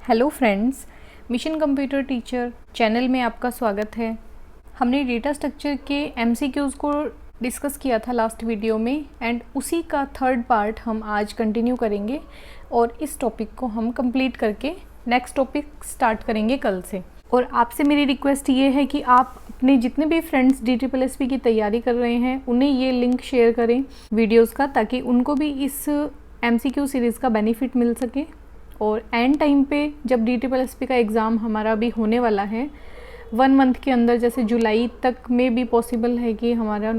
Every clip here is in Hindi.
Hello friends, mission computer teacher channel में आपका स्वागत है। हमने डेटा स्ट्रक्चर के एमसीक्यूज़ को डिस्कस किया था लास्ट वीडियो में एंड उसी का थर्ड पार्ट हम आज कंटिन्यू करेंगे और इस टॉपिक को हम कंप्लीट करके नेक्स्ट टॉपिक स्टार्ट करेंगे कल से। और आपसे मेरी रिक्वेस्ट ये है कि आप अपने जितने भी फ्रेंड्स DSSP की तैयारी कर रहे हैं उन्हें ये लिंक शेयर करें वीडियोज़ का, ताकि उनको भी इस MCQ सीरीज़ का बेनिफिट मिल सके। और एंड टाइम पे जब DSSP का एग्ज़ाम हमारा भी होने वाला है 1 मंथ के अंदर, जैसे जुलाई तक में भी पॉसिबल है कि हमारा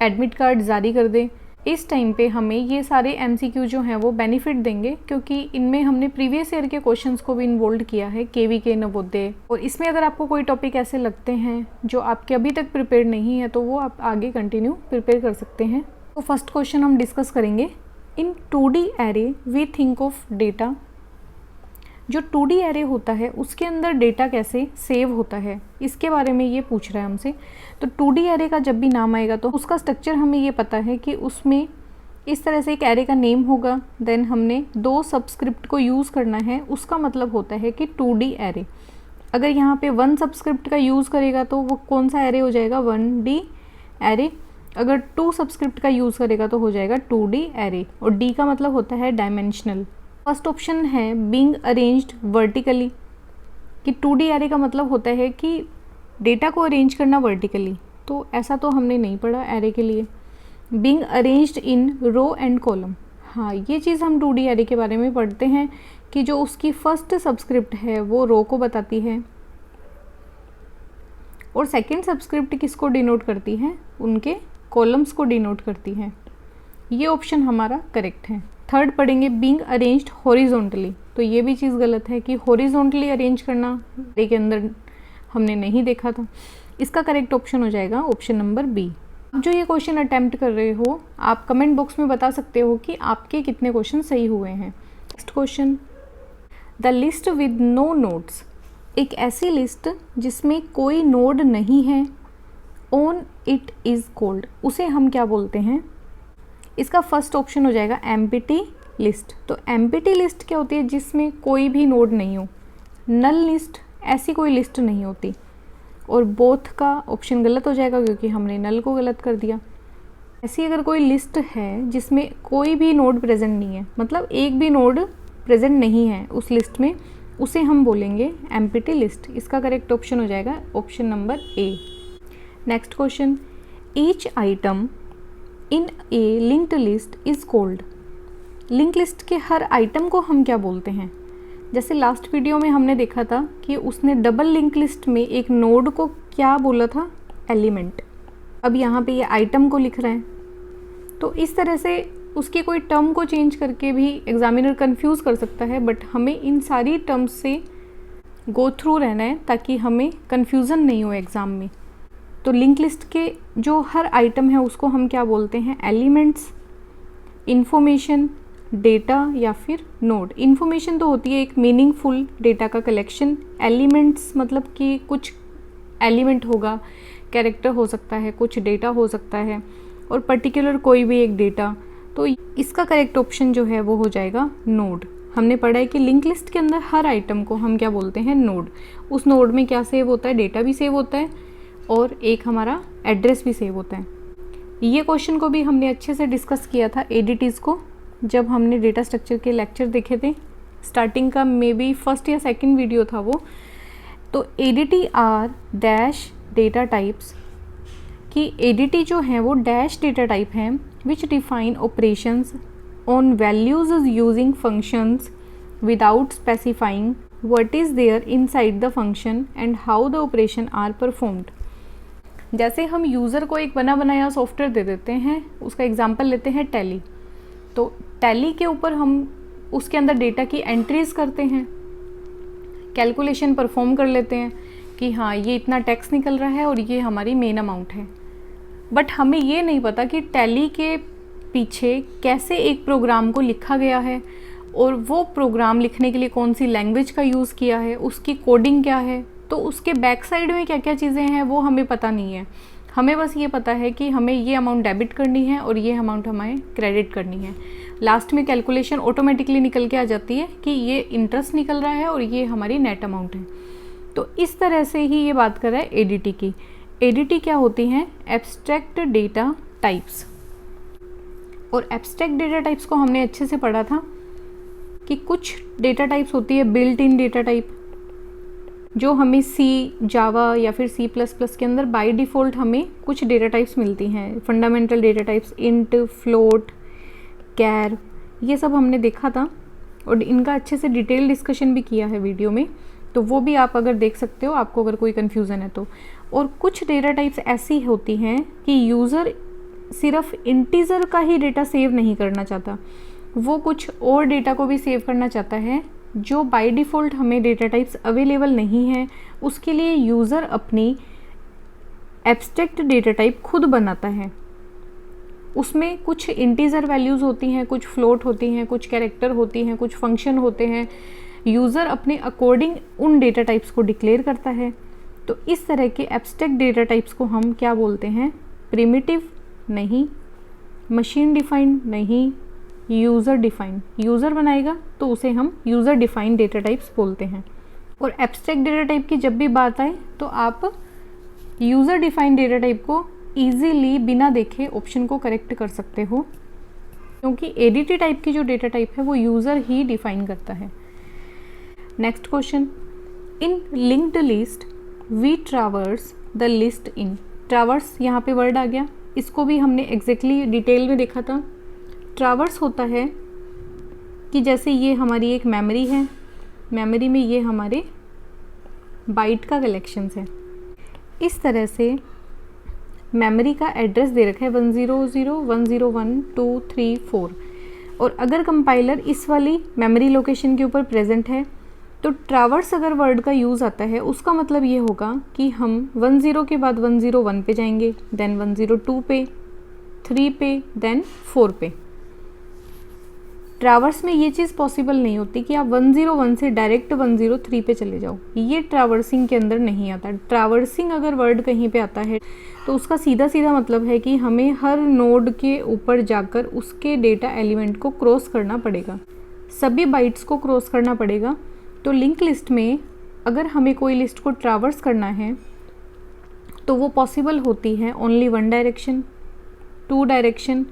एडमिट कार्ड जारी कर दें, इस टाइम पे हमें ये सारे MCQ जो हैं वो बेनिफिट देंगे, क्योंकि इनमें हमने प्रीवियस ईयर के क्वेश्चंस को भी इन्वॉल्व किया है, KVK नवोदय। और इसमें अगर आपको कोई टॉपिक ऐसे लगते हैं जो आपके अभी तक प्रिपेयर नहीं है तो वो आप आगे कंटिन्यू प्रिपेयर कर सकते हैं। तो फर्स्ट क्वेश्चन हम डिस्कस करेंगे। In 2D array we think of data. जो 2D एरे होता है उसके अंदर डेटा कैसे सेव होता है, इसके बारे में ये पूछ रहा है हमसे। तो 2D एरे का जब भी नाम आएगा तो उसका स्ट्रक्चर हमें ये पता है कि उसमें इस तरह से एक एरे का नेम होगा, देन हमने 2 सबस्क्रिप्ट को यूज़ करना है, उसका मतलब होता है कि 2D एरे। अगर यहाँ पे 1 सबस्क्रिप्ट का यूज़ करेगा तो वो कौन सा एरे हो जाएगा, 1D एरे। अगर 2 सबस्क्रिप्ट का यूज़ करेगा तो हो जाएगा 2D एरे। और D का मतलब होता है डायमेंशनल। फर्स्ट ऑप्शन है बीइंग अरेंज्ड वर्टिकली, कि 2D एरे का मतलब होता है कि डेटा को अरेंज करना वर्टिकली, तो ऐसा तो हमने नहीं पढ़ा एरे के लिए। Being arranged in row and column, हाँ ये चीज़ हम 2D एरे के बारे में पढ़ते हैं कि जो उसकी फर्स्ट सबस्क्रिप्ट है वो रो को बताती है और सेकेंड सबस्क्रिप्ट किसको डिनोट करती है, उनके कॉलम्स को डिनोट करती है। ये ऑप्शन हमारा करेक्ट है। थर्ड पढ़ेंगे बीइंग अरेंज्ड हॉरिजॉन्टली, तो ये भी चीज़ गलत है कि हॉरिजॉन्टली अरेंज करना के अंदर हमने नहीं देखा था। इसका करेक्ट ऑप्शन हो जाएगा ऑप्शन नंबर बी। जो ये क्वेश्चन अटेम्प्ट कर रहे हो आप कमेंट बॉक्स में बता सकते हो कि आपके कितने क्वेश्चन सही हुए हैं। Next question, the list with no nodes. एक ऐसी लिस्ट जिसमें कोई नोड नहीं है, ऑन इट इज़ कॉल्ड, उसे हम क्या बोलते हैं। इसका फर्स्ट ऑप्शन हो जाएगा एम्प्टी लिस्ट। तो एम्प्टी लिस्ट क्या होती है, जिसमें कोई भी नोड नहीं हो। नल लिस्ट, ऐसी कोई लिस्ट नहीं होती। और बोथ का ऑप्शन गलत हो जाएगा क्योंकि हमने नल को गलत कर दिया। ऐसी अगर कोई लिस्ट है जिसमें कोई भी नोड प्रेजेंट नहीं है, मतलब एक भी नोड प्रेजेंट नहीं है उस लिस्ट में, उसे हम बोलेंगे एम्प्टी लिस्ट। इसका करेक्ट ऑप्शन हो जाएगा option number A. Next question, each item in A linked list is called. Link list के हर आइटम को हम क्या बोलते हैं। जैसे लास्ट वीडियो में हमने देखा था कि उसने डबल लिंक लिस्ट में एक नोड को क्या बोला था, एलिमेंट। अब यहाँ पे ये आइटम को लिख रहे हैं, तो इस तरह से उसकी कोई टर्म को चेंज करके भी एग्जामिनर कंफ्यूज कर सकता है, बट हमें इन सारी टर्म्स से गो थ्रू रहना है ताकि हमें कंफ्यूजन नहीं हो एग्ज़ाम में। तो लिंक लिस्ट के जो हर आइटम है उसको हम क्या बोलते हैं, एलिमेंट्स, इंफॉर्मेशन, डेटा या फिर नोड। इंफॉर्मेशन तो होती है एक मीनिंगफुल डेटा का कलेक्शन। एलिमेंट्स मतलब कि कुछ एलिमेंट होगा, कैरेक्टर हो सकता है, कुछ डेटा हो सकता है, और पर्टिकुलर कोई भी एक डेटा। तो इसका करेक्ट ऑप्शन जो है वो हो जाएगा नोड। हमने पढ़ा है कि लिंक लिस्ट के अंदर हर आइटम को हम क्या बोलते हैं, नोड। उस नोड में क्या सेव होता है, डेटा भी सेव होता है और एक हमारा एड्रेस भी सेव होता है। ये क्वेश्चन को भी हमने अच्छे से डिस्कस किया था ADTs को, जब हमने डेटा स्ट्रक्चर के लेक्चर देखे थे। स्टार्टिंग का मे बी फर्स्ट या सेकंड वीडियो था वो। तो ADT are dash data types, कि ADT जो है वो डैश डेटा टाइप हैं which define operations on values using functions without specifying what is there inside the function and how the operation are performed. जैसे हम यूज़र को एक बना बनाया सॉफ्टवेयर दे देते हैं, उसका एग्जांपल लेते हैं टैली। तो टैली के ऊपर हम उसके अंदर डेटा की एंट्रीज करते हैं, कैलकुलेशन परफॉर्म कर लेते हैं कि हाँ ये इतना टैक्स निकल रहा है और ये हमारी मेन अमाउंट है। बट हमें ये नहीं पता कि टैली के पीछे कैसे एक प्रोग्राम को लिखा गया है और वो प्रोग्राम लिखने के लिए कौन सी लैंग्वेज का यूज़ किया है, उसकी कोडिंग क्या है। तो उसके बैक साइड में क्या क्या चीज़ें हैं वो हमें पता नहीं है। हमें बस ये पता है कि हमें ये अमाउंट डेबिट करनी है और ये अमाउंट हमें क्रेडिट करनी है। लास्ट में कैलकुलेशन ऑटोमेटिकली निकल के आ जाती है कि ये इंटरेस्ट निकल रहा है और ये हमारी नेट अमाउंट है। तो इस तरह से ही ये बात कर रहा है एडीटी की। एडीटी क्या होती हैं? Abstract data types. और एब्स्ट्रैक्ट डेटा टाइप्स को हमने अच्छे से पढ़ा था कि कुछ डेटा टाइप्स होती है बिल्ट इन डेटा टाइप, जो हमें सी, जावा या फिर C++ के अंदर बाय डिफ़ॉल्ट हमें कुछ डेटा टाइप्स मिलती हैं। Fundamental data types, int, float, char, ये सब हमने देखा था और इनका अच्छे से डिटेल डिस्कशन भी किया है वीडियो में, तो वो भी आप अगर देख सकते हो, आपको अगर कोई कन्फ्यूज़न है तो। और कुछ डेटा टाइप्स ऐसी होती हैं कि यूज़र सिर्फ इंटीजर का ही डेटा सेव नहीं करना चाहता, वो कुछ और डेटा को भी सेव करना चाहता है जो बाय डिफ़ॉल्ट हमें डेटा टाइप्स अवेलेबल नहीं है। उसके लिए यूज़र अपनी एब्स्ट्रैक्ट डेटा टाइप खुद बनाता है। उसमें कुछ इंटीजर वैल्यूज़ होती हैं, कुछ फ्लोट होती हैं, कुछ कैरेक्टर होती हैं, कुछ फंक्शन होते हैं। यूज़र अपने अकॉर्डिंग उन डेटा टाइप्स को डिक्लेयर करता है। तो इस तरह के एब्स्ट्रैक्ट डेटा टाइप्स को हम क्या बोलते हैं? प्रिमिटिव नहीं, मशीन डिफाइंड नहीं, यूज़र डिफाइंड। यूज़र बनाएगा तो उसे हम यूज़र डिफाइंड डेटा टाइप्स बोलते हैं। और एब्स्ट्रैक्ट डेटा टाइप की जब भी बात आए तो आप यूज़र डिफाइंड डेटा टाइप को ईजीली बिना देखे ऑप्शन को करेक्ट कर सकते हो, क्योंकि एडीटी टाइप की जो डेटा टाइप है वो यूज़र ही डिफाइन करता है। Next question, in linked list we traverse the list in. Traverse यहाँ पे वर्ड आ गया, इसको भी हमने एग्जैक्टली डिटेल में देखा था। ट्रावर्स होता है कि जैसे ये हमारी एक मेमोरी है, मेमोरी में ये हमारे बाइट का कलेक्शंस है। इस तरह से मेमोरी का एड्रेस दे रखा है 100, 101, 2, 3, 4। और अगर कंपाइलर इस वाली मेमोरी लोकेशन के ऊपर प्रेजेंट है तो ट्रावर्स अगर वर्ड का यूज़ आता है उसका मतलब ये होगा कि हम 10 के बाद 101 पे जाएंगे, देन 102 पे, 3 पे, देन 4 पे। ट्रावर्स में ये चीज़ पॉसिबल नहीं होती कि आप 101 से डायरेक्ट 103 पे चले जाओ, ये ट्रावर्सिंग के अंदर नहीं आता। ट्रावर्सिंग अगर वर्ड कहीं पे आता है तो उसका सीधा सीधा मतलब है कि हमें हर नोड के ऊपर जाकर उसके डेटा एलिमेंट को क्रॉस करना पड़ेगा, सभी बाइट्स को क्रॉस करना पड़ेगा। तो लिंक लिस्ट में अगर हमें कोई लिस्ट को ट्रावर्स करना है तो वो पॉसिबल होती है ओनली 1 डायरेक्शन, 2 डायरेक्शन,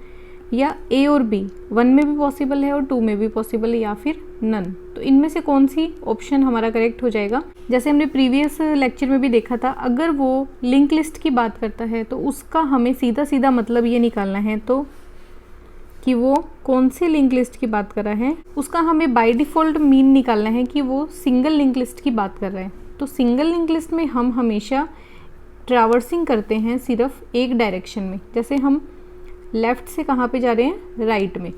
या A और B 1 में भी पॉसिबल है और 2 में भी पॉसिबल है, या फिर नन। तो इनमें से कौन सी ऑप्शन हमारा करेक्ट हो जाएगा? जैसे हमने प्रीवियस लेक्चर में भी देखा था, अगर वो लिंक लिस्ट की बात करता है तो उसका हमें सीधा सीधा मतलब ये निकालना है तो कि वो कौन सी लिंक लिस्ट की बात कर रहा है। उसका हमें बाय डिफ़ॉल्ट मीन निकालना है कि वो सिंगल लिंक लिस्ट की बात कर रहा है। तो सिंगल लिंक लिस्ट में हम हमेशा ट्रावर्सिंग करते हैं सिर्फ एक डायरेक्शन में, जैसे हम लेफ़्ट से कहाँ पे जा रहे हैं? राइट में।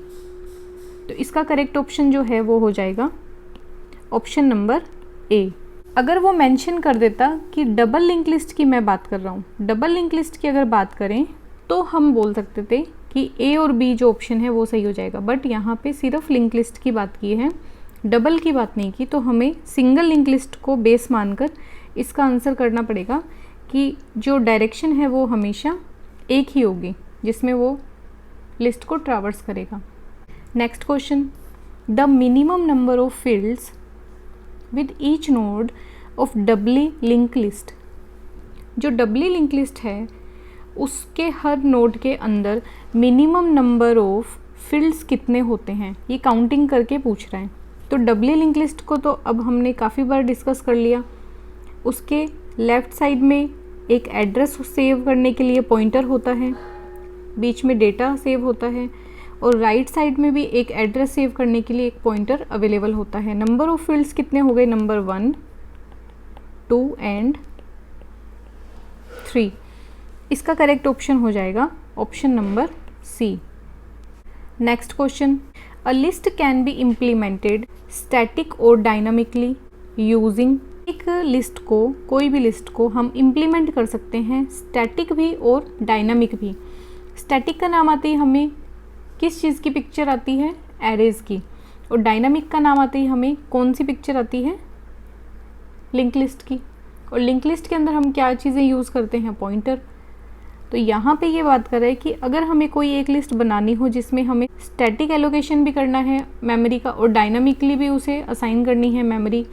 तो इसका करेक्ट ऑप्शन जो है वो हो जाएगा ऑप्शन नंबर A। अगर वो मेंशन कर देता कि डबल लिंक लिस्ट की मैं बात कर रहा हूँ, डबल लिंक लिस्ट की अगर बात करें तो हम बोल सकते थे कि A और B जो ऑप्शन है वो सही हो जाएगा। बट यहाँ पे सिर्फ लिंक लिस्ट की बात की है, डबल की बात नहीं की, तो हमें सिंगल लिंक लिस्ट को बेस मानकर इसका आंसर करना पड़ेगा कि जो डायरेक्शन है वो हमेशा एक ही होगी जिसमें वो लिस्ट को ट्रावर्स करेगा। Next question, the minimum number of fields with each node of doubly link list. जो डबली लिंक लिस्ट है उसके हर नोड के अंदर मिनिमम नंबर ऑफ फील्ड्स कितने होते हैं, ये काउंटिंग करके पूछ रहा है। तो डबली लिंक लिस्ट को तो अब हमने काफ़ी बार डिस्कस कर लिया। उसके लेफ़्ट साइड में एक एड्रेस सेव करने के लिए पॉइंटर होता है, बीच में डेटा सेव होता है, और राइट साइड में भी एक एड्रेस सेव करने के लिए एक पॉइंटर अवेलेबल होता है। नंबर ऑफ फील्ड्स कितने हो गए? Number 1, 2 and 3। इसका करेक्ट ऑप्शन हो जाएगा option number C। Next question, a list can be implemented static और डायनामिकली यूजिंग। एक लिस्ट को, कोई भी लिस्ट को हम इम्प्लीमेंट कर सकते हैं स्टैटिक भी और डायनामिक भी। स्टैटिक का नाम आते ही हमें किस चीज़ की पिक्चर आती है? एरेज की। और डायनामिक का नाम आते ही हमें कौन सी पिक्चर आती है? लिंक लिस्ट की। और लिंक लिस्ट के अंदर हम क्या चीज़ें यूज़ करते हैं? पॉइंटर। तो यहाँ पे ये बात कर रहा है कि अगर हमें कोई एक लिस्ट बनानी हो जिसमें हमें स्टैटिक एलोकेशन भी करना है मेमोरी का और डायनामिकली भी उसे असाइन करनी है मेमोरी,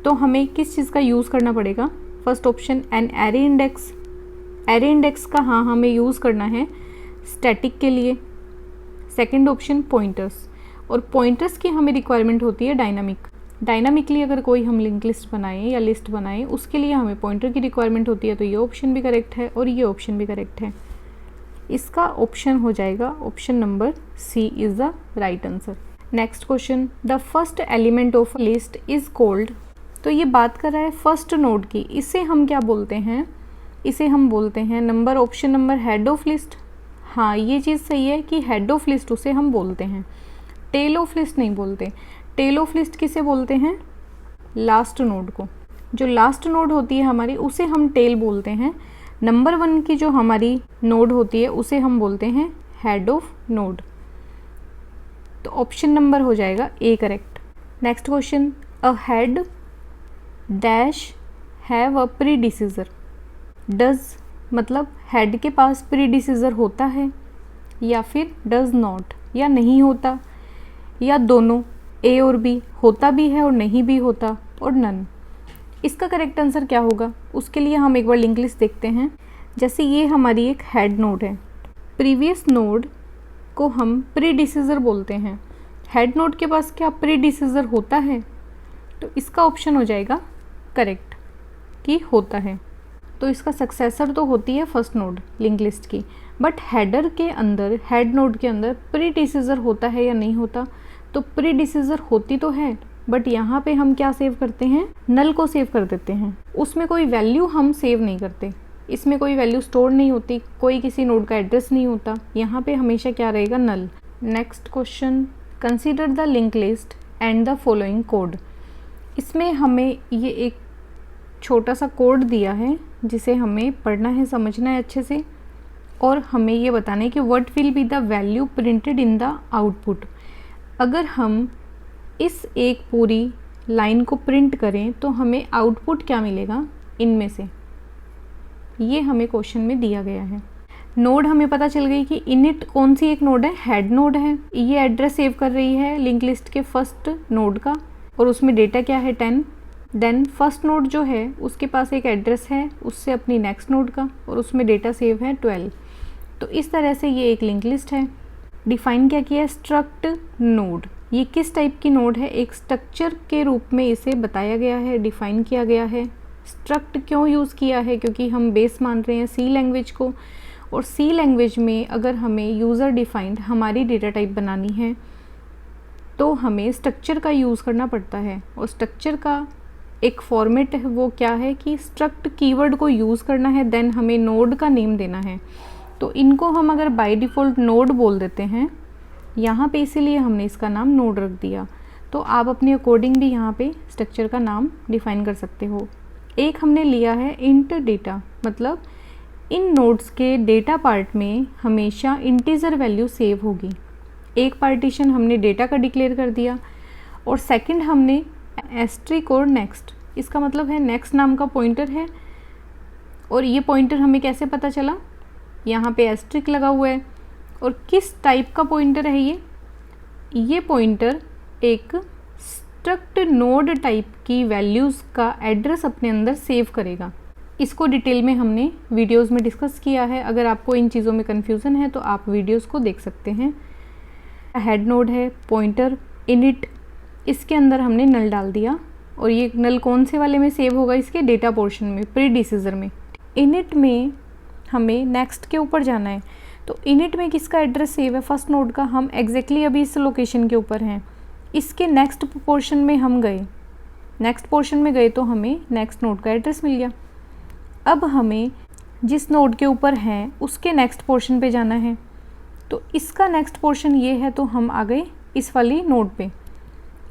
तो हमें किस चीज़ का यूज़ करना पड़ेगा? First option an array index. Array index का हाँ हमें यूज़ करना है स्टैटिक के लिए। सेकंड ऑप्शन पॉइंटर्स, और पॉइंटर्स की हमें रिक्वायरमेंट होती है डायनामिक। डायनामिकली अगर कोई हम लिंक लिस्ट बनाएं या लिस्ट बनाएं उसके लिए हमें पॉइंटर की रिक्वायरमेंट होती है। तो ये ऑप्शन भी करेक्ट है और ये ऑप्शन भी करेक्ट है। इसका ऑप्शन हो जाएगा option number C is the right answer. Next question, the first element of list is called. तो ये बात कर रहा है फर्स्ट नोड की, इसे हम क्या बोलते हैं? इसे हम बोलते हैं number, option number head of list. हाँ ये चीज़ सही है कि हेड ऑफ लिस्ट उसे हम बोलते हैं, टेल ऑफ लिस्ट नहीं बोलते। टेल ऑफ लिस्ट किसे बोलते हैं? लास्ट नोड को। जो लास्ट नोड होती है हमारी उसे हम टेल बोलते हैं। नंबर 1 की जो हमारी नोड होती है उसे हम बोलते हैं हेड ऑफ नोड। तो ऑप्शन नंबर हो जाएगा A correct. Next question, a head dash have a predecessor. Does मतलब हेड के पास प्रीडिसीजर होता है या फिर डज नॉट, या नहीं होता, या दोनों, ए और बी, होता भी है और नहीं भी होता, और नन। इसका करेक्ट आंसर क्या होगा? उसके लिए हम एक बार लिंक लिस्ट देखते हैं। जैसे ये हमारी एक हेड नोड है, प्रीवियस नोड को हम प्रीडिसीजर बोलते हैं। हेड नोड के पास क्या प्रीडिसीजर होता है? तो इसका ऑप्शन हो जाएगा करेक्ट कि होता है। तो इसका सक्सेसर तो होती है फर्स्ट नोड लिंक लिस्ट की, बट हेडर के अंदर, हेड नोड के अंदर प्रीडिसीजर होता है या नहीं होता? तो प्रीडिसीजर होती तो है, बट यहाँ पे हम क्या सेव करते हैं? नल को सेव कर देते हैं। उसमें कोई वैल्यू हम सेव नहीं करते, इसमें कोई वैल्यू स्टोर नहीं होती, कोई किसी नोड का एड्रेस नहीं होता। यहाँ पे हमेशा क्या रहेगा? Null. Next question, consider the link list and the following code. इसमें हमें ये एक छोटा सा कोड दिया है जिसे हमें पढ़ना है, समझना है अच्छे से, और हमें ये बताना है कि what will be the value printed in the output. अगर हम इस एक पूरी लाइन को प्रिंट करें तो हमें आउटपुट क्या मिलेगा इनमें से, ये हमें क्वेश्चन में दिया गया है। नोड हमें पता चल गई कि इनिट कौन सी एक नोड है? हेड नोड है। ये एड्रेस सेव कर रही है लिंक लिस्ट के फर्स्ट नोड का, और उसमें डेटा क्या है? 10। देन फर्स्ट नोड जो है उसके पास एक एड्रेस है उससे अपनी नेक्स्ट नोड का, और उसमें डेटा सेव है 12। तो इस तरह से ये एक लिंक लिस्ट है। डिफाइन क्या किया है? Struct node. ये किस टाइप की नोड है? एक स्ट्रक्चर के रूप में इसे बताया गया है, डिफाइन किया गया है। स्ट्रक्ट क्यों यूज़ किया है? क्योंकि हम बेस मान रहे हैं सी लैंग्वेज को, और सी लैंग्वेज में अगर हमें यूज़र डिफाइंड हमारी डेटा टाइप बनानी है तो हमें स्ट्रक्चर का यूज़ करना पड़ता है। और स्ट्रक्चर का एक फॉर्मेट है, वो क्या है कि स्ट्रक्ट कीवर्ड को यूज़ करना है, देन हमें नोड का नेम देना है। तो इनको हम अगर बाय डिफ़ॉल्ट नोड बोल देते हैं यहाँ पे, इसीलिए हमने इसका नाम नोड रख दिया। तो आप अपने अकॉर्डिंग भी यहाँ पे स्ट्रक्चर का नाम डिफाइन कर सकते हो। एक हमने लिया है इंट डेटा, मतलब इन नोड्स के डेटा पार्ट में हमेशा इंटीजर वैल्यू सेव होगी। एक पार्टीशन हमने डेटा का डिक्लेयर कर दिया, और सेकंड हमने एस्ट्रिक और नेक्स्ट, इसका मतलब है नेक्स्ट नाम का पॉइंटर है। और ये पॉइंटर हमें कैसे पता चला? यहाँ पे एस्ट्रिक लगा हुआ है। और किस टाइप का पॉइंटर है ये पॉइंटर एक स्ट्रक्ट नोड टाइप की वैल्यूज़ का एड्रेस अपने अंदर सेव करेगा। इसको डिटेल में हमने वीडियोस में डिस्कस किया है। अगर आपको इन चीज़ों में कन्फ्यूज़न है तो आप वीडियोस को देख सकते हैं। हेड नोड है, पॉइंटर, इनिट, इसके अंदर हमने नल डाल दिया, और ये नल कौन से वाले में सेव होगा? इसके डेटा पोर्शन में, प्रीडिसीजर में। इनिट में हमें नेक्स्ट के ऊपर जाना है, तो इनिट में किसका एड्रेस सेव है? फर्स्ट नोड का। हम एग्जैक्टली अभी इस लोकेशन के ऊपर हैं, इसके नेक्स्ट पोर्शन में हम गए, नेक्स्ट पोर्शन में गए तो हमें नेक्स्ट नोड का एड्रेस मिल गया। अब हमें जिस नोड के ऊपर हैं उसके नेक्स्ट पोर्शन पे जाना है, तो इसका नेक्स्ट पोर्शन ये है, तो हम आ गए इस वाली नोड पे।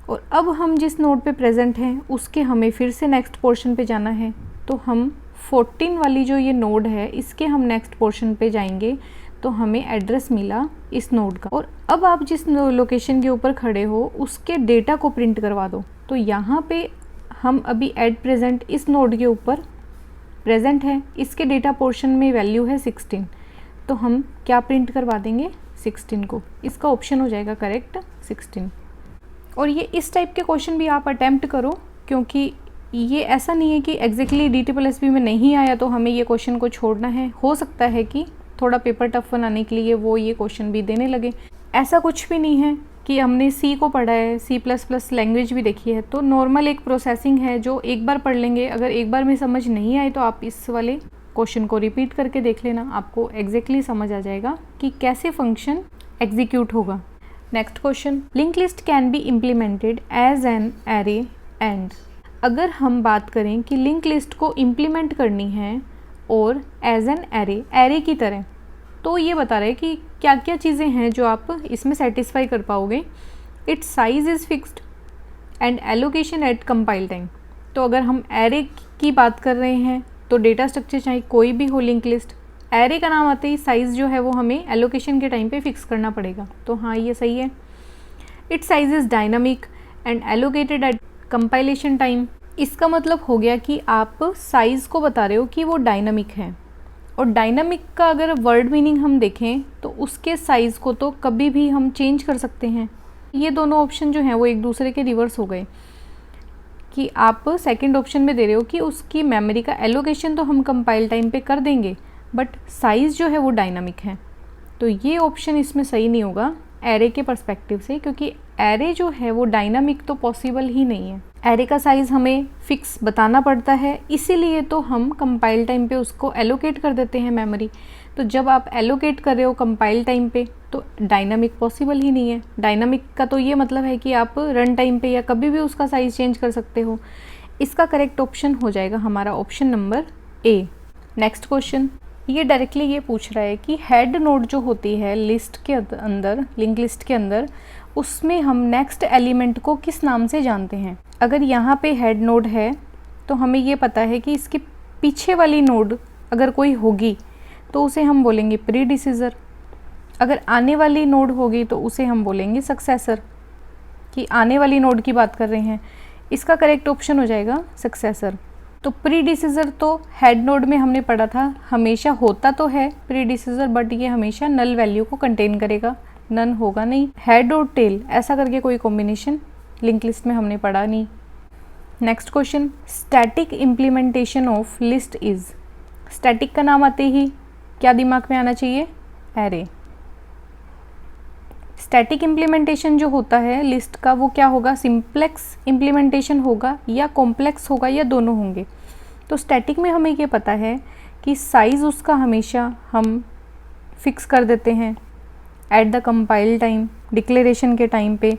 और अब हम जिस नोड पे प्रेजेंट हैं उसके हमें फिर से नेक्स्ट पोर्शन पे जाना है, तो हम 14 वाली जो ये नोड है इसके हम नेक्स्ट पोर्शन पे जाएंगे, तो हमें एड्रेस मिला इस नोड का। और अब आप जिस लोकेशन के ऊपर खड़े हो उसके डेटा को प्रिंट करवा दो। तो यहाँ पे हम अभी एट प्रेजेंट इस नोड के ऊपर प्रेजेंट है, इसके डेटा पोर्शन में वैल्यू है 16, तो हम क्या प्रिंट करवा देंगे 16 को। इसका ऑप्शन हो जाएगा करेक्ट 16। और ये इस टाइप के क्वेश्चन भी आप अटैम्प्ट करो, क्योंकि ये ऐसा नहीं है कि एग्जैक्टली DSSB में नहीं आया तो हमें ये क्वेश्चन को छोड़ना है। हो सकता है कि थोड़ा पेपर टफ बनाने के लिए वो ये क्वेश्चन भी देने लगे। ऐसा कुछ भी नहीं है कि हमने C को पढ़ा है, C++ लैंग्वेज भी देखी है, तो नॉर्मल एक प्रोसेसिंग है जो एक बार पढ़ लेंगे। अगर एक बार में समझ नहीं आए तो आप इस वाले क्वेश्चन को रिपीट करके देख लेना, आपको एग्जैक्टली समझ आ जाएगा कि कैसे फंक्शन एग्जीक्यूट होगा। Next question, link list can be implemented as an array and. अगर हम बात करें कि लिंक लिस्ट को इम्प्लीमेंट करनी है और एज एन एरे की तरह, तो ये बता रहे हैं कि क्या क्या चीज़ें हैं जो आप इसमें सेटिस्फाई कर पाओगे। It's size is fixed and allocation eight compile time. तो अगर हम एरे की बात कर रहे हैं तो डेटा स्ट्रक्चर चाहे कोई भी हो, लिंक लिस्ट, एरे का नाम आते ही साइज़ जो है वो हमें एलोकेशन के टाइम पे फिक्स करना पड़ेगा। तो हाँ, ये सही है। Its size is dynamic and allocated at compilation time. इसका मतलब हो गया कि आप साइज़ को बता रहे हो कि वो डायनामिक है, और डायनामिक का अगर वर्ड मीनिंग हम देखें तो उसके साइज़ को तो कभी भी हम चेंज कर सकते हैं। ये दोनों ऑप्शन जो हैं वो एक दूसरे के रिवर्स हो गए, कि आप सेकंड ऑप्शन में दे रहे हो कि उसकी मेमोरी का एलोकेशन तो हम कंपाइल टाइम पे कर देंगे, बट साइज़ जो है वो डायनामिक है। तो ये ऑप्शन इसमें सही नहीं होगा एरे के पर्सपेक्टिव से, क्योंकि एरे जो है वो डायनामिक तो पॉसिबल ही नहीं है। एरे का साइज़ हमें फिक्स बताना पड़ता है, इसीलिए तो हम कंपाइल टाइम पे उसको एलोकेट कर देते हैं मेमोरी। तो जब आप एलोकेट कर रहे हो कंपाइल टाइम पे तो डायनामिक पॉसिबल ही नहीं है। डायनामिक का तो ये मतलब है कि आप रन टाइम पे या कभी भी उसका साइज़ चेंज कर सकते हो। इसका करेक्ट ऑप्शन हो जाएगा हमारा option number A. Next question, ये डायरेक्टली ये पूछ रहा है कि हेड नोड जो होती है लिस्ट के अंदर, लिंक लिस्ट के अंदर, उसमें हम नेक्स्ट एलिमेंट को किस नाम से जानते हैं। अगर यहाँ पे हेड नोड है तो हमें ये पता है कि इसके पीछे वाली नोड अगर कोई होगी तो उसे हम बोलेंगे प्रीडिसीजर। अगर आने वाली नोड होगी तो उसे हम बोलेंगे सक्सेसर, कि आने वाली नोड की बात कर रहे हैं। इसका करेक्ट ऑप्शन हो जाएगा सक्सेसर। तो प्रीडिसीजर तो हेड नोड में हमने पढ़ा था, हमेशा होता तो है प्रीडिसीजर, बट ये हमेशा नल वैल्यू को कंटेन करेगा, नन होगा नहीं। हेड और टेल ऐसा करके कोई कॉम्बिनेशन लिंक लिस्ट में हमने पढ़ा नहीं। Next question, static implementation of list is. Static का नाम आते ही क्या दिमाग में आना चाहिए, एरे। स्टैटिक इम्प्लीमेंटेशन जो होता है लिस्ट का वो क्या होगा, सिंप्लेक्स इम्प्लीमेंटेशन होगा या कॉम्प्लेक्स होगा या दोनों होंगे। तो स्टैटिक में हमें ये पता है कि साइज़ उसका हमेशा हम फिक्स कर देते हैं at the compile time, declaration के टाइम पे,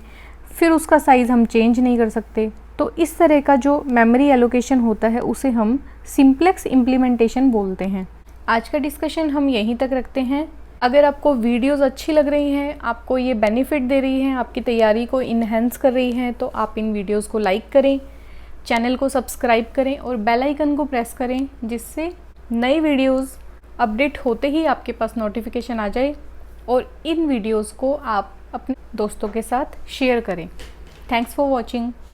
फिर उसका साइज़ हम चेंज नहीं कर सकते। तो इस तरह का जो मेमोरी एलोकेशन होता है उसे हम सिंप्लेक्स इम्प्लीमेंटेशन बोलते हैं। आज का डिस्कशन हम यहीं तक रखते हैं। अगर आपको वीडियोस अच्छी लग रही हैं, आपको ये बेनिफिट दे रही हैं, आपकी तैयारी को इन्हेंस कर रही हैं, तो आप इन वीडियोस को लाइक करें, चैनल को सब्सक्राइब करें और बेल आइकन को प्रेस करें, जिससे नई वीडियोस अपडेट होते ही आपके पास नोटिफिकेशन आ जाए और इन वीडियोस को आप अपने दोस्तों के साथ शेयर करें। Thanks for watching.